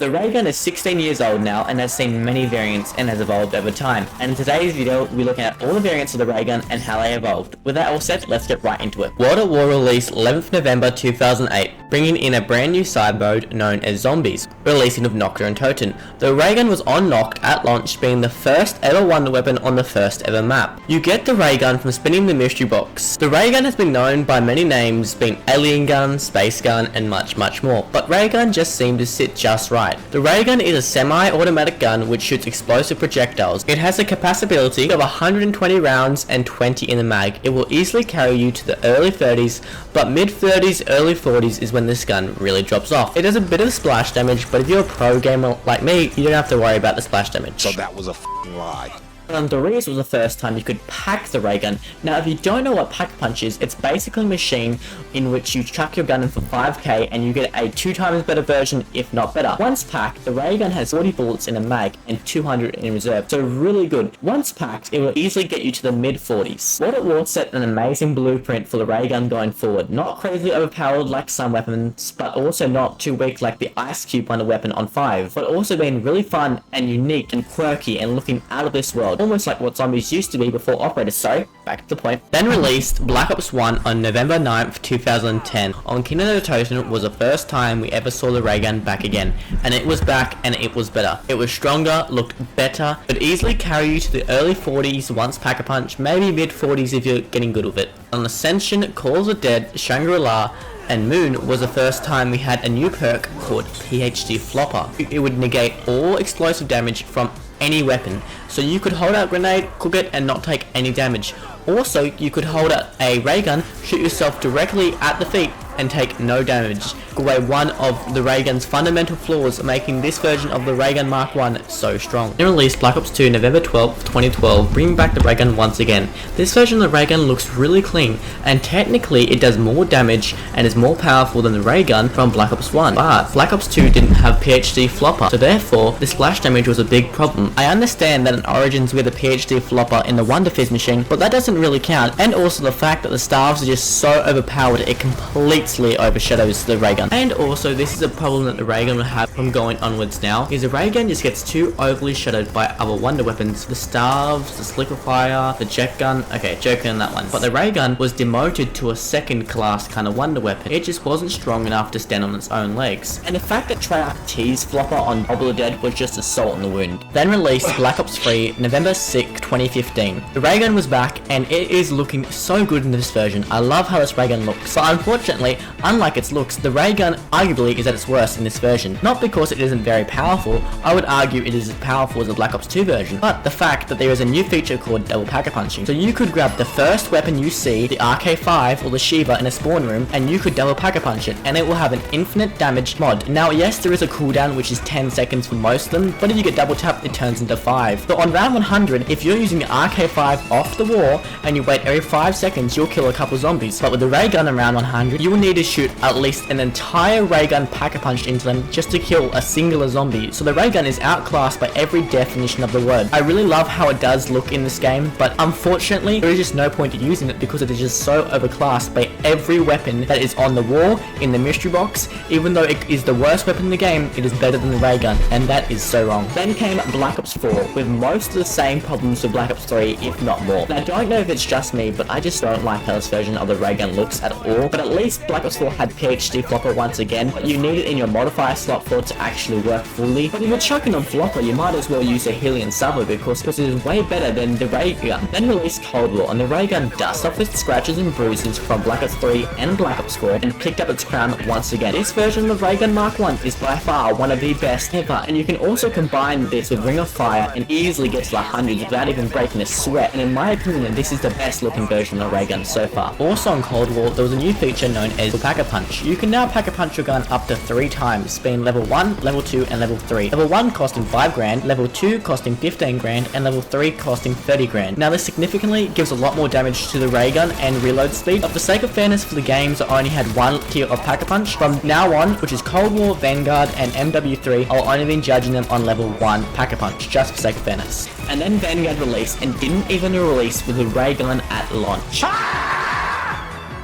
The ray gun is 16 years old now and has seen many variants and has evolved over time. And in today's video, we'll be looking at all the variants of the ray gun and how they evolved. With that all said, let's get right into it. World at War released 11th November 2008, bringing in a brand new side mode known as Zombies, releasing of Nocta and Toten. The ray gun was unlocked at launch, being the first ever wonder weapon on the first ever map. You get the ray gun from spinning the mystery box. The ray gun has been known by many names, being alien gun, space gun, and much more, but ray gun just seemed to sit just right. The ray gun is a semi-automatic gun which shoots explosive projectiles. It has a capacity of 120 rounds and 20 in the mag. It will easily carry you to the early 30s, but mid 30s, early 40s is when this gun really drops off. It does a bit of splash damage, but if you're a pro gamer like me, you don't have to worry about the splash damage. So that was a f***ing lie. The Reese was the first time you could pack the ray gun. Now if you don't know what pack punch is, it's basically a machine in which you chuck your gun in for 5k and you get a 2 times better version, if not better. Once packed, the ray gun has 40 bullets in a mag and 200 in reserve, so really good. Once packed, it will easily get you to the mid 40s. World at War set an amazing blueprint for the ray gun going forward. Not crazy overpowered like some weapons, but also not too weak like the Ice Cube Wonder weapon on 5, but also being really fun and unique and quirky and looking out of this world. Almost like what Zombies used to be before Operators, so back to the point. Then released Black Ops 1 on November 9th, 2010. On Kingdom of the Toten was the first time we ever saw the ray gun back again, and it was back and it was better. It was stronger, looked better, could easily carry you to the early 40s once Pack-a-Punch, maybe mid 40s if you're getting good with it. On Ascension, Call of the Dead, Shangri-La, and Moon was the first time we had a new perk called PhD Flopper. It would negate all explosive damage from any weapon, so you could hold out a grenade, cook it, and not take any damage. Also, you could hold out a ray gun, shoot yourself directly at the feet, and take no damage. Away one of the ray gun's fundamental flaws, making this version of the ray gun Mark 1 so strong. Then released Black Ops 2 November 12th, 2012, bringing back the ray gun once again. This version of the ray gun looks really clean, and technically it does more damage and is more powerful than the ray gun from Black Ops 1. But Black Ops 2 didn't have PhD Flopper, so therefore the splash damage was a big problem. I understand that in Origins we had the PhD Flopper in the Wonder Fizz machine, but that doesn't really count, and also the fact that the staffs are just so overpowered it completely overshadows the ray gun. And also, this is a problem that the ray gun will have from going onwards now, is the ray gun just gets too overly shadowed by other wonder weapons. The staves, the sliquifier, the jet gun, okay, joking on that one. But the ray gun was demoted to a second class kind of wonder weapon. It just wasn't strong enough to stand on its own legs. And the fact that Treyarch teased Flopper on Double the Dead was just a salt in the wound. Then released Black Ops 3 November 6, 2015. The ray gun was back and it is looking so good in this version. I love how this ray gun looks, but unfortunately, unlike its looks, the ray gun arguably is at its worst in this version. Not because it isn't very powerful, I would argue it is as powerful as the Black Ops 2 version, but the fact that there is a new feature called double pack-a-punching. So you could grab the first weapon you see, the RK5 or the Shiva in a spawn room, and you could double pack-a-punch it, and it will have an infinite damage mod. Now yes, there is a cooldown which is 10 seconds for most of them, but if you get double tapped it turns into 5. So on round 100, if you're using the RK5 off the wall, and you wait every 5 seconds, you'll kill a couple zombies. But with the ray gun around 100, you will need to shoot at least an entire ray gun pack-a-punch into them just to kill a singular zombie. So the ray gun is outclassed by every definition of the word. I really love how it does look in this game, but unfortunately there is just no point in using it because it is just so overclassed by every weapon that is on the wall, in the mystery box. Even though it is the worst weapon in the game, it is better than the ray gun, and that is so wrong. Then came Black Ops 4 with most of the same problems with Black Ops 3, if not more. Now I don't know if it's just me, but I just don't like how this version of the ray gun looks at all. But at least Black Ops 4 had PhD Flopper once again, but you need it in your modifier slot for it to actually work fully. But if you're chucking on Flopper, you might as well use a Hylian Salvo because it is way better than the ray gun. Then released Cold War, and the ray gun dusts off its scratches and bruises from Black Ops 3 and Black Ops 4 and picked up its crown once again. This version of ray gun Mark 1 is by far one of the best ever, and you can also combine this with Ring of Fire and easily get to the hundreds without even breaking a sweat, and in my opinion this is the best looking version of ray gun so far. Also on Cold War there was a new feature known as Pack-a-Punch. You can now pack-a-punch your gun up to 3 times, being level 1, level 2 and level 3. Level 1 costing 5 grand, level 2 costing 15 grand, and level 3 costing 30 grand. Now this significantly gives a lot more damage to the ray gun and reload speed, but for sake of fairness for the games I only had one tier of pack-a-punch. From now on, which is Cold War, Vanguard and MW3, I'll only be judging them on level 1 pack-a-punch, just for sake of fairness. And then Vanguard released and didn't even release with the ray gun at launch.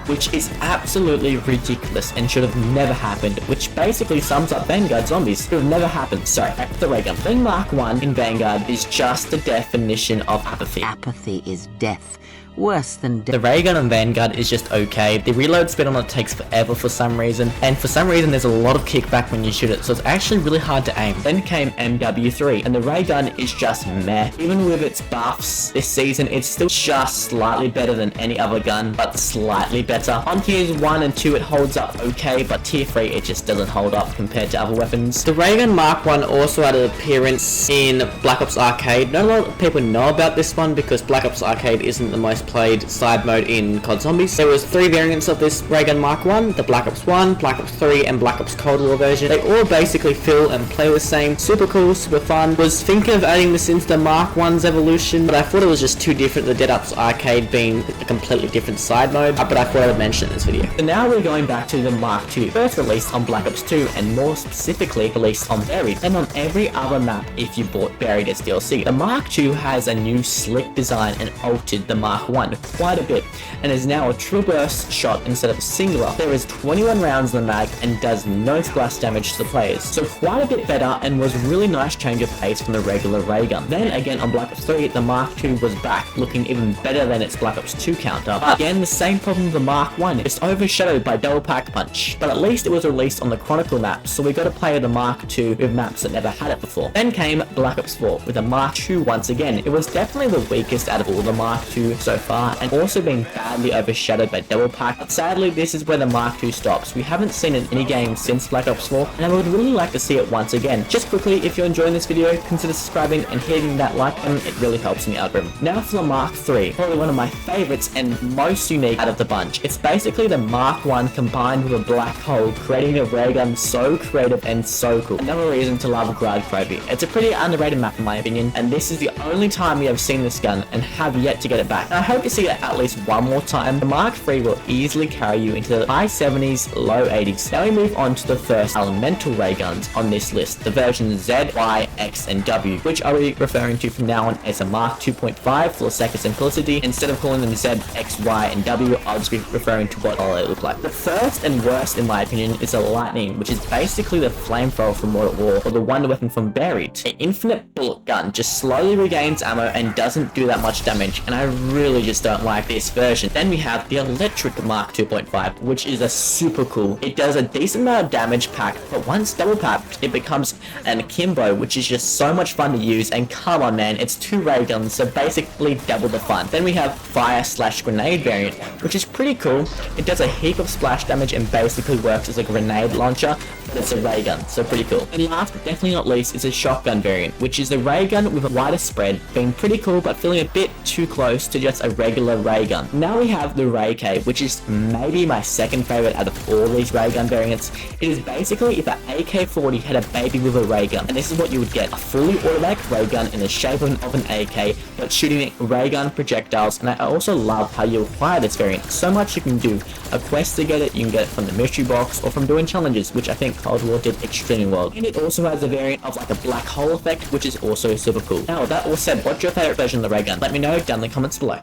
which is absolutely ridiculous and should have never happened, which basically sums up Vanguard zombies. Should have never happened. Sorry, back to the ray gun. Being Mark 1 in Vanguard is just the definition of apathy. Apathy is death. Worse than death. The ray gun on Vanguard is just okay. The reload speed on it takes forever for some reason, and for some reason there's a lot of kickback when you shoot it, so it's actually really hard to aim. Then came MW3, and the ray gun is just meh. Even with its buffs this season, it's still just slightly better than any other gun, but slightly better. On tiers 1 and 2 it holds up okay, but tier 3 it just doesn't hold up compared to other weapons. The ray gun Mark 1 also had an appearance in Black Ops Arcade. Not a lot of people know about this one because Black Ops Arcade isn't the most played side mode in COD Zombies. There was 3 variants of this ray gun Mark 1, the Black Ops 1, Black Ops 3, and Black Ops Cold War version. They all basically feel and play the same. Super cool, super fun. Was thinking of adding this into the Mark 1's evolution, but I thought it was just too different, the Dead Ops Arcade being a completely different side mode, but I thought I would mention it in this video. So now we're going back to the Mark 2, first released on Black Ops 2, and more specifically released on Buried, and on every other map if you bought Buried as DLC. The Mark 2 has a new slick design and altered the Mark 1 quite a bit, and is now a true burst shot instead of a singular. There is 21 rounds in the mag and does no splash damage to the players, so quite a bit better and was a really nice change of pace from the regular ray gun. Then again on Black Ops 3, the Mark 2 was back, looking even better than its Black Ops 2 counter, but again the same problem with the Mark 1, it's overshadowed by double pack punch, but at least it was released on the Chronicle map, so we got to play the Mark 2 with maps that never had it before. Then came Black Ops 4 with the Mark 2 once again. It was definitely the weakest out of all the Mark 2 so far, and also being badly overshadowed by double pack. But sadly, this is where the Mark 2 stops. We haven't seen it in any game since Black Ops 4, and I would really like to see it once again. Just quickly, if you're enjoying this video, consider subscribing and hitting that like button, it really helps in the algorithm. Now for the Mark 3, probably one of my favorites and most unique out of the bunch. It's basically the Mark 1 combined with a black hole, creating a ray gun so creative and so cool. Another reason to love Grad Crazy. It's a pretty underrated map in my opinion, and this is the only time we have seen this gun and have yet to get it back. And I hope to see it at least one more time. The Mark 3 will easily carry you into the high 70s, low 80s. Now we move on to the first elemental ray guns on this list, the versions Z, Y, X, and W, which I'll be referring to from now on as a Mark 2.5 for the sake of simplicity. Instead of calling them Z, X, Y, and W, I'll just be referring to what all they look like. The first and worst in my opinion is the Lightning, which is basically the flamethrower from Modern War, or the wonder weapon from Buried. An infinite bullet gun just slowly regains ammo and doesn't do that much damage, and I really just don't like this version. Then we have the electric Mark 2.5, which is a super cool. It does a decent amount of damage pack, but once double packed, it becomes an akimbo, which is just so much fun to use, and come on man, it's 2 ray guns, so basically double the fun. Then we have fire/grenade variant, which is pretty cool. It does a heap of splash damage and basically works as a grenade launcher, but it's a ray gun, so pretty cool. And last but definitely not least is a shotgun variant, which is the ray gun with a wider spread, being pretty cool but feeling a bit too close to just a regular ray gun. Now we have the Ray K, which is maybe my second favorite out of all these ray gun variants. It is basically if an AK-40 had a baby with a ray gun, and this is what you would get: a fully automatic ray gun in the shape of an AK, but shooting ray gun projectiles. And I also love how you acquire this variant. So much you can do. A quest to get it, you can get it from the mystery box or from doing challenges, which I think Cold War did extremely well. And it also has a variant of like a black hole effect, which is also super cool. Now with that all said, what's your favorite version of the ray gun? Let me know down in the comments below.